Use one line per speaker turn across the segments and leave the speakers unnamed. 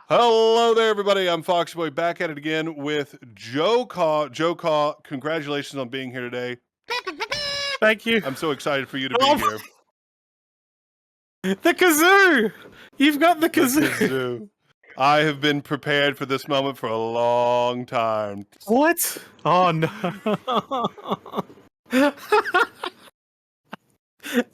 Hello there, everybody. I'm Foxxyboi, back at it again with JohCaw. JohCaw, congratulations on being here today.
Thank you.
I'm so excited for you to be here.
The kazoo! You've got the kazoo.
The kazoo. I have been prepared for this moment for a long time.
What? Oh no.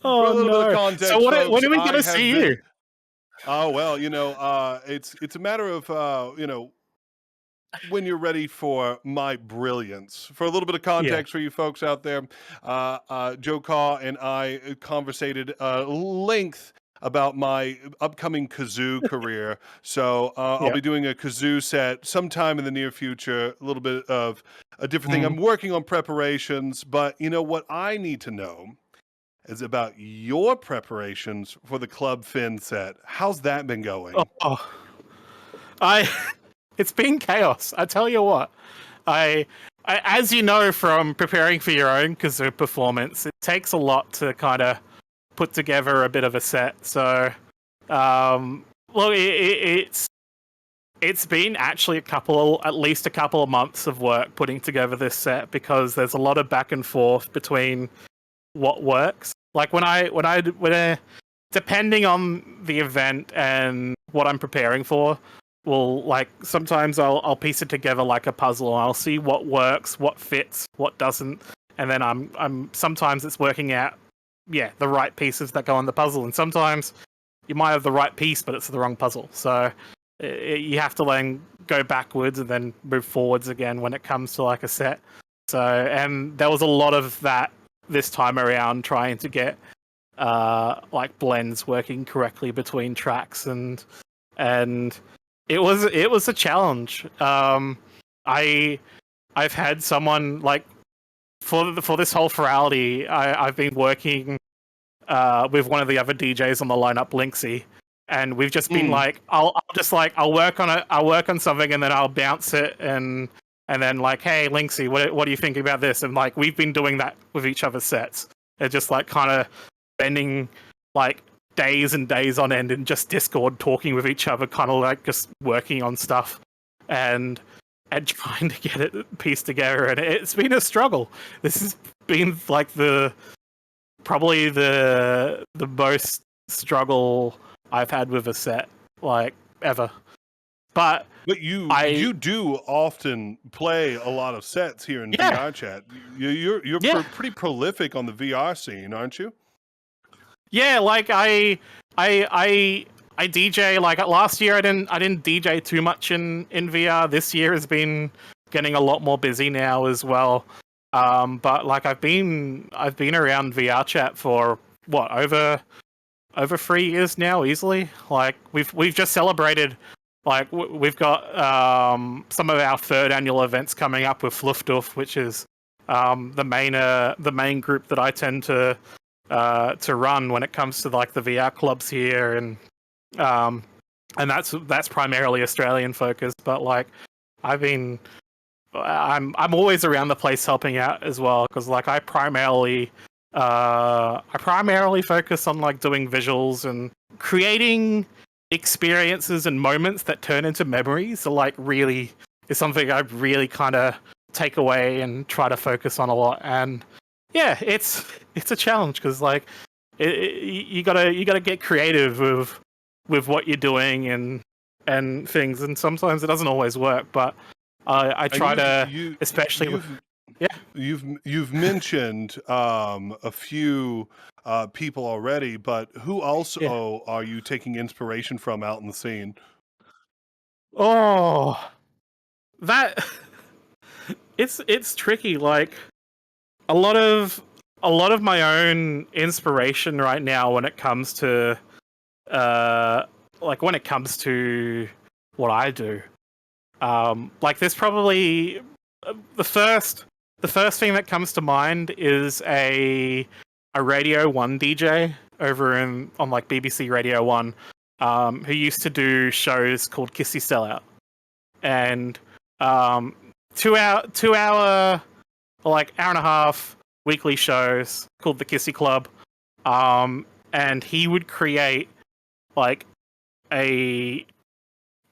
For a little bit of context,
So
folks,
when are we going to see you?
Oh, well, it's a matter of, when you're ready for my brilliance. For a little bit of context for you folks out there, JohCaw and I conversated length about my upcoming kazoo career. So I'll be doing a kazoo set sometime in the near future, a little bit of a different thing. I'm working on preparations, but you know what I need to know is about your preparations for the Club F.Y.N.N set. How's that been going?
It's been chaos. I tell you what, I as you know from preparing for your own kazoo performance, it takes a lot to kind of put together a bit of a set. So, well, it's been actually at least a couple of months of work putting together this set because there's a lot of back and forth between what works. Like when I depending on the event and what I'm preparing for. Well, like sometimes I'll piece it together like a puzzle and I'll see what works, what fits, what doesn't, and then I'm sometimes it's working out, the right pieces that go on the puzzle, and sometimes you might have the right piece but it's the wrong puzzle. So you have to then go backwards and then move forwards again when it comes to like a set. So and there was a lot of that this time around, trying to get like blends working correctly between tracks and. It was a challenge. I've had someone like for this whole Furality. I've been working with one of the other DJs on the lineup, Linksy, and we've just been like, I'll work on it. I'll work on something and then I'll bounce it and then like, hey Linksy, what do you think about this? And like we've been doing that with each other's sets. They're just like kind of spending like days and days on end in just Discord talking with each other, kind of like just working on stuff and trying to get it pieced together. And it's been a struggle. This has been like probably the most struggle I've had with a set like ever. But
you do often play a lot of sets here in VR chat. You're pretty prolific on the VR scene, aren't you?
Yeah, like I DJ. Like last year, I didn't DJ too much in VR. This year has been getting a lot more busy now as well. But like I've been around VR chat for what over 3 years now, easily. Like we've just celebrated. Like we've got some of our third annual events coming up with Fluffduff, which is the main group that I tend to run when it comes to like the VR clubs here, and that's primarily Australian focused. But like I'm always around the place helping out as well, because like I primarily focus on like doing visuals and creating experiences and moments that turn into memories. So like really is something I really kind of take away and try to focus on a lot. And yeah, it's a challenge because like you gotta get creative with what you're doing and things, and sometimes it doesn't always work. But I try to, especially
you've mentioned a few people already, but who else are you taking inspiration from out in the scene?
Oh, that it's tricky. Like a lot of my own inspiration right now when it comes to when it comes to what I do. Like there's probably the first thing that comes to mind is a Radio 1 DJ over on like BBC Radio 1, who used to do shows called Kissy Sellout, and 2 hour like hour and a half weekly shows called the Kissy Club, and he would create like a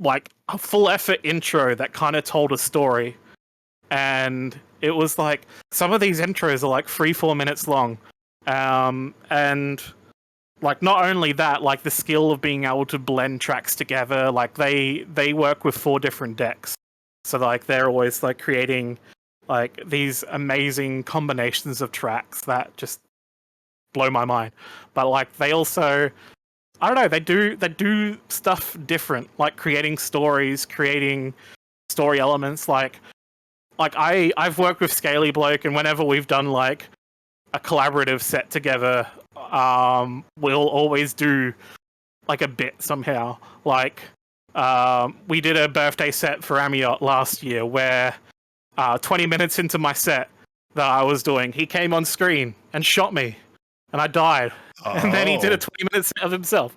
like a full effort intro that kind of told a story. And it was like some of these intros are like 3-4 minutes long. And like not only that, like the skill of being able to blend tracks together, like they work with 4 different decks. So like they're always like creating like these amazing combinations of tracks that just blow my mind. But like they also, I don't know, they do stuff different, like creating stories, creating story elements. Like I've worked with Scaly Bloke, and whenever we've done like a collaborative set together, we'll always do like a bit somehow. Like we did a birthday set for Amiot last year where 20 minutes into my set that I was doing, he came on screen and shot me, and I died. Oh. And then he did a 20-minute set of himself.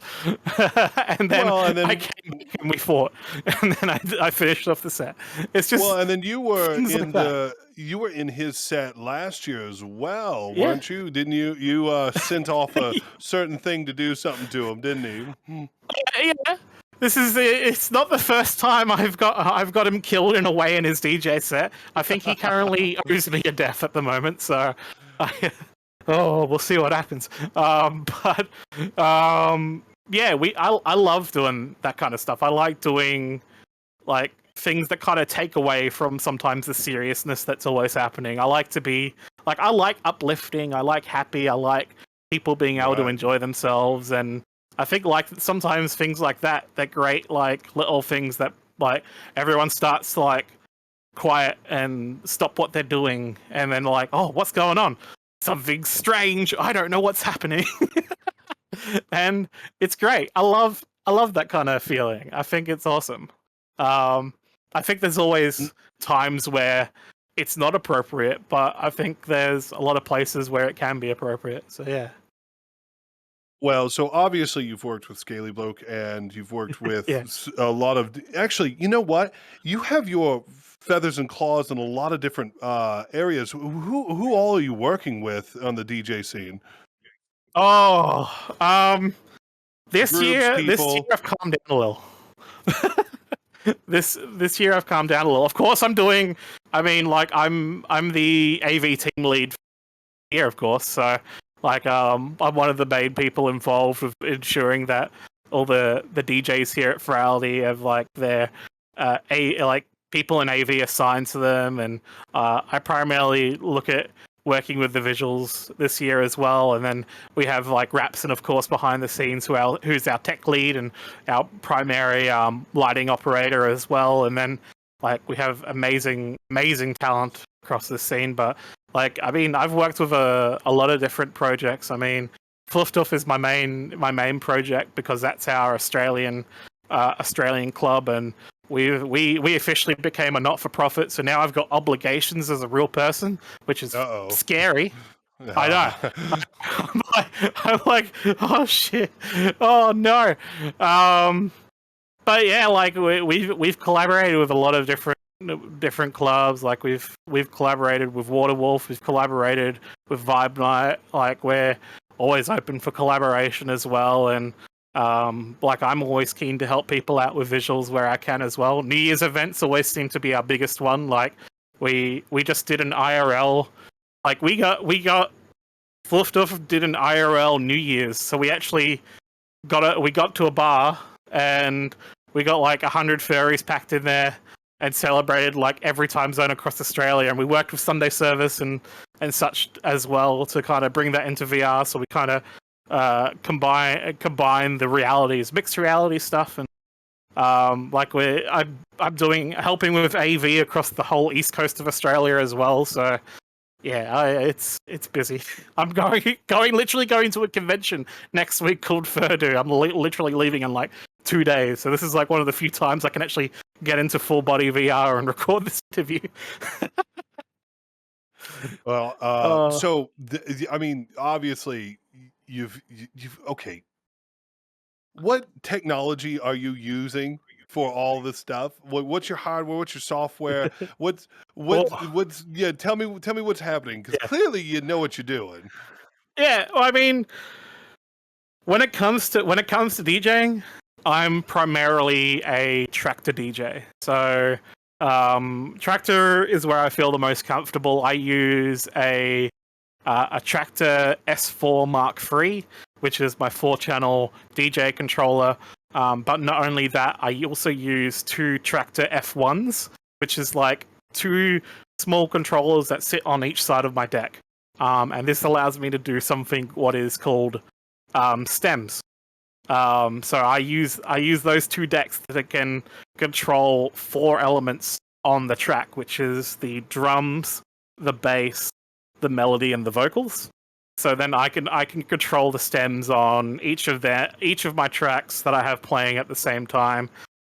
and then I came back and we fought. And then I finished off the set. It's just
and then you were in
like
you were in his set last year as well, weren't you? Didn't you? You sent off a certain thing to do something to him, didn't he?
Yeah. It's not the first time I've got him killed in a way in his DJ set. I think he currently owes me a death at the moment, so we'll see what happens. I love doing that kind of stuff. I like doing like things that kind of take away from sometimes the seriousness that's always happening. I like to be like, I like uplifting. I like happy. I like people being able to enjoy themselves. And I think like sometimes things like that, they're great, like little things that like everyone starts to like quiet and stop what they're doing. And then like, oh, what's going on? Something strange. I don't know what's happening. And it's great. I love that kind of feeling. I think it's awesome. I think there's always times where it's not appropriate, but I think there's a lot of places where it can be appropriate. So yeah.
Well, so obviously you've worked with Scaly Bloke and you've worked with a lot of... Actually, you know what? You have your feathers and claws in a lot of different areas. Who all are you working with on the DJ scene?
This year I've calmed down a little. This year I've calmed down a little. Of course, I'm the AV team lead here, of course. So, like, I'm one of the main people involved with ensuring that all the DJs here at Furality have like their people in AV assigned to them, and I primarily look at working with the visuals this year as well. And then we have like Rapson, of course, behind the scenes, who's our tech lead and our primary lighting operator as well. And then like we have amazing talent across the scene. But like, I mean, I've worked with a lot of different projects. I mean, Fluffduff is my main project because that's our Australian club, and we officially became a not-for-profit, so now I've got obligations as a real person, which is scary. I know. I'm like, oh shit, oh no. But yeah, like we've collaborated with a lot of different clubs. Like we've collaborated with Waterwolf, we've collaborated with Vibe Night. Like we're always open for collaboration as well, and like I'm always keen to help people out with visuals where I can as well. New Year's events always seem to be our biggest one. Like we just did an IRL. Like we got Fluffduff did an IRL New Year's. So we actually got to a bar and we got like 100 furries packed in there and celebrated like every time zone across Australia. And we worked with Sunday Service and such as well to kind of bring that into VR. So we kind of combine the realities, mixed reality stuff, and like I'm helping with AV across the whole east coast of Australia as well. So yeah, it's busy. I'm literally going to a convention next week called Furdo. I'm literally leaving in like 2 days. So this is like one of the few times I can actually get into full body VR and record this interview.
Well, so I mean, obviously. You've okay. What technology are you using for all this stuff? What's your hardware? What's your software? What's yeah? Tell me what's happening, because clearly you know what you're doing.
Yeah, well, I mean, when it comes to DJing, I'm primarily a tractor DJ. So tractor is where I feel the most comfortable. I use a tractor S4 Mark III, which is my 4-channel DJ controller. But not only that, I also use 2 tractor F1s, which is like 2 small controllers that sit on each side of my deck. And this allows me to do something what is called stems. So I use those 2 decks that can control 4 elements on the track, which is the drums, the bass, the melody, and the vocals. So then I can control the stems on each of my tracks that I have playing at the same time,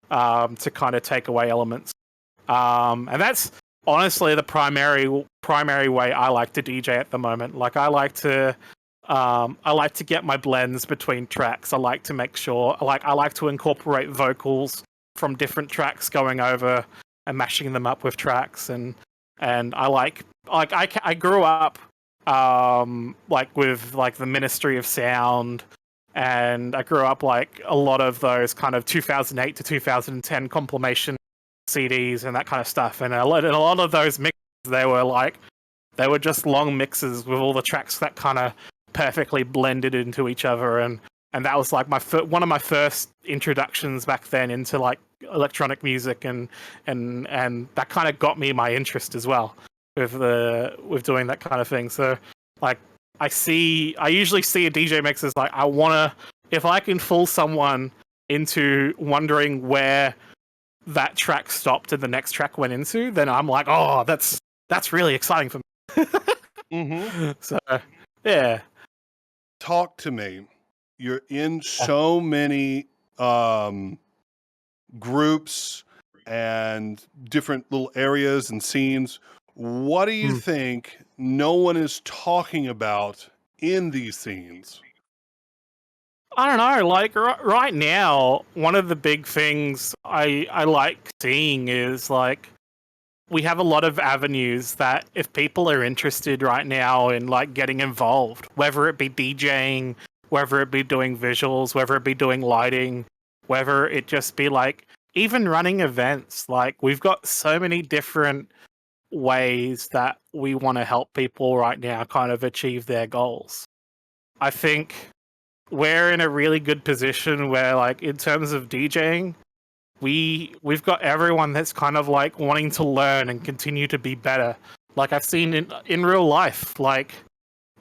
to kind of take away elements. And that's honestly the primary way I like to DJ at the moment. Like I like to get my blends between tracks. I like to make sure, I like to incorporate vocals from different tracks going over and mashing them up with tracks. And I grew up with the Ministry of Sound, and I grew up like a lot of those kind of 2008 to 2010 compilation CDs and that kind of stuff. And a lot of those mixes, they were just long mixes with all the tracks that kind of perfectly blended into each other, and that was like one of my first introductions back then into like electronic music, and that kind of got me my interest as well with doing that kind of thing. So like I usually see a DJ mix as like, if I can fool someone into wondering where that track stopped and the next track went into, then I'm like, oh, that's really exciting for me.
Mm-hmm.
So yeah.
Talk to me. You're in so many groups and different little areas and scenes. What do you think no one is talking about in these scenes?
I don't know. Like right now, one of the big things I like seeing is like we have a lot of avenues that if people are interested right now in like getting involved, whether it be DJing, whether it be doing visuals, whether it be doing lighting, whether it just be like even running events, like we've got so many different ways that we want to help people right now kind of achieve their goals. I think we're in a really good position where like in terms of DJing, we've got everyone that's kind of like wanting to learn and continue to be better. Like I've seen in real life, like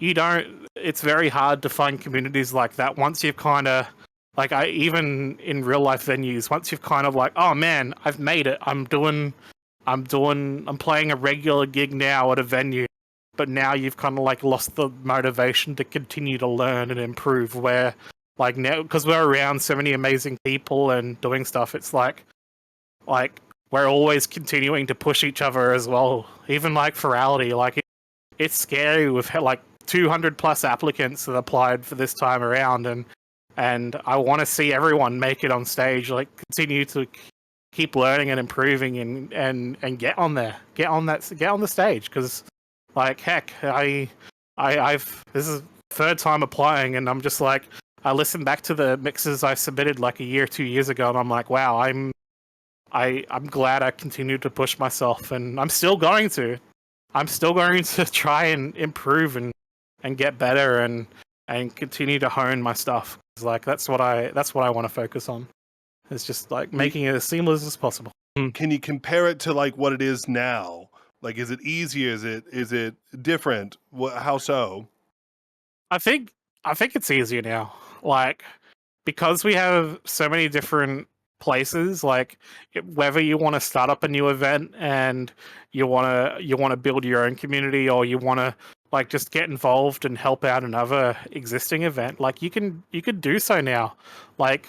it's very hard to find communities like that once you've kind of like even in real life venues, once you've kind of like, oh man, I've made it. I'm playing a regular gig now at a venue, but now you've kind of like lost the motivation to continue to learn and improve. Where like now, because we're around so many amazing people and doing stuff, it's like we're always continuing to push each other as well. Even like Furality, like it's scary. We've had like 200 plus applicants that applied for this time around, and I want to see everyone make it on stage. Like continue to keep learning and improving, and get on the stage. Because like heck, I've this is third time applying, and I'm just like, I listened back to the mixes I submitted like a year, 2 years ago, and I'm like, wow, I'm glad I continued to push myself, and I'm still going to try and improve and get better and continue to hone my stuff. Like that's what I want to focus on. It's just like making it as seamless as possible.
Can you compare it to like what it is now? Like, is it easier? Is it different? How so?
I think it's easier now. Like because we have so many different places, like whether you want to start up a new event and you want to build your own community, or you want to like just get involved and help out another existing event, like you can do so now. Like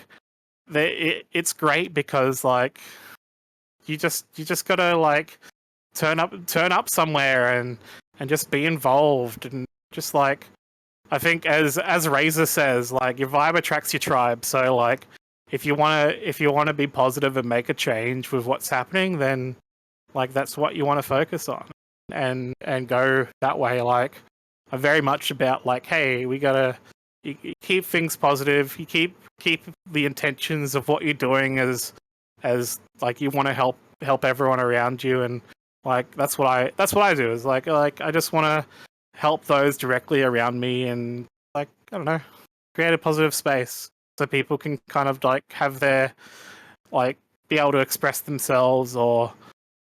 it's great because like you just gotta like turn up somewhere and just be involved, and just like I think as Razor says, like your vibe attracts your tribe. So like if you wanna be positive and make a change with what's happening, then like that's what you want to focus on and go that way. Like I'm very much about like, hey, we gotta you keep things positive. You keep the intentions of what you're doing as like you want to help everyone around you, and like that's what I do. Is like I just want to help those directly around me, and like I don't know, create a positive space so people can kind of like have their like be able to express themselves, or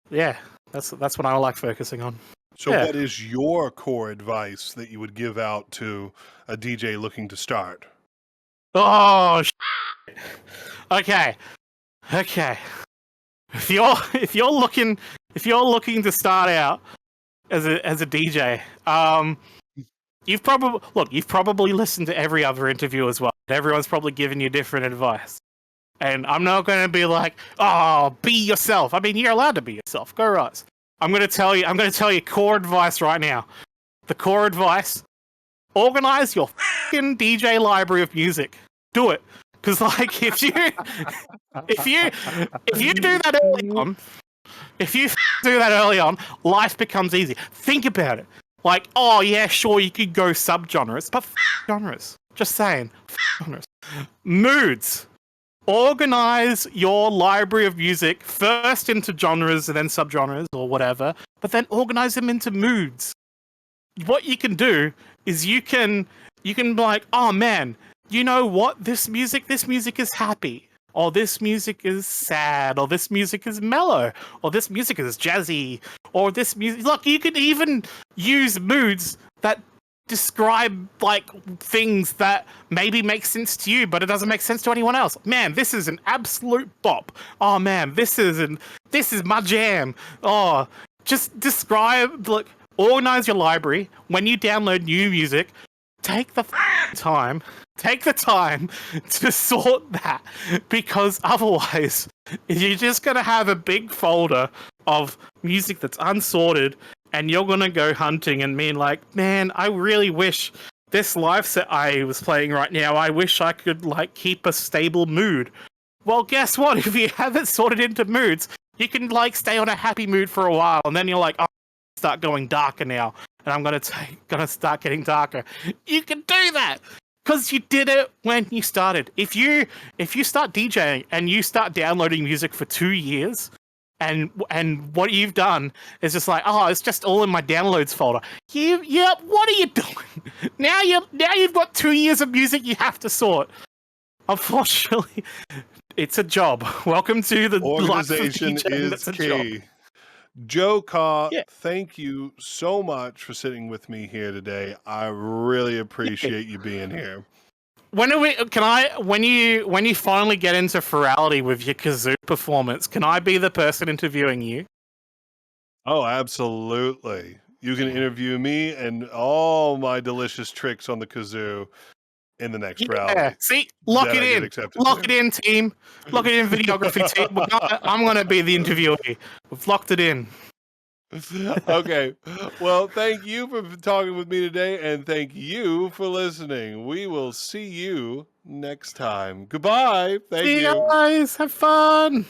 yeah, that's what I like focusing on.
So
Yeah.
what is your core advice that you would give out to a DJ looking to start?
Oh, okay. If you're looking to start out as a DJ, you've probably listened to every other interview as well. Everyone's probably given you different advice. And I'm not going to be like, oh, be yourself. I mean, you're allowed to be yourself. Go right. I'm going to tell you core advice right now. The core advice: organize your fucking DJ library of music. Do it. Because like if you do that early on, life becomes easy. Think about it. Like, oh yeah, sure, you could go subgenres, but genres. Just saying, genres. Moods. Organize your library of music first into genres and then subgenres or whatever, but then organize them into moods. What you can do is you can be like, oh man, you know what? This music is happy, or this music is sad, or this music is mellow, or this music is jazzy, or this music. Look, you could even use moods that describe like things that maybe make sense to you, but it doesn't make sense to anyone else. Man, this is an absolute bop. Oh man, this is my jam. Oh, just describe, like, organize your library. When you download new music, take the time to sort that, because otherwise you're just going to have a big folder of music that's unsorted, and you're going to go hunting and mean like, man, I really wish this live set I was playing right now, I wish I could like keep a stable mood. Well, guess what? If you have it sorted into moods, you can like stay on a happy mood for a while, and then you're like, oh, start going darker now, and I'm gonna start getting darker. You can do that because you did it when you started. If you start DJing and you start downloading music for 2 years, and what you've done is just like, oh, it's just all in my downloads folder. What are you doing? Now you've got 2 years of music you have to sort. Unfortunately, it's a job. Welcome to the
organization
life of DJing.
is key. JohCaw,
Yeah.
thank you so much for sitting with me here today. I really appreciate you being here.
When you finally get into Furality with your kazoo performance, can I be the person interviewing you?
Oh, absolutely. You can interview me and all my delicious tricks on the kazoo in the next Furality.
See, lock it in. Lock it in, team. Lock it in, videography team. I'm going to be the interviewee. We've locked it in.
Okay. Well, thank you for talking with me today, and thank you for listening. We will see you next time. Goodbye. Thank you.
See you guys. Have fun.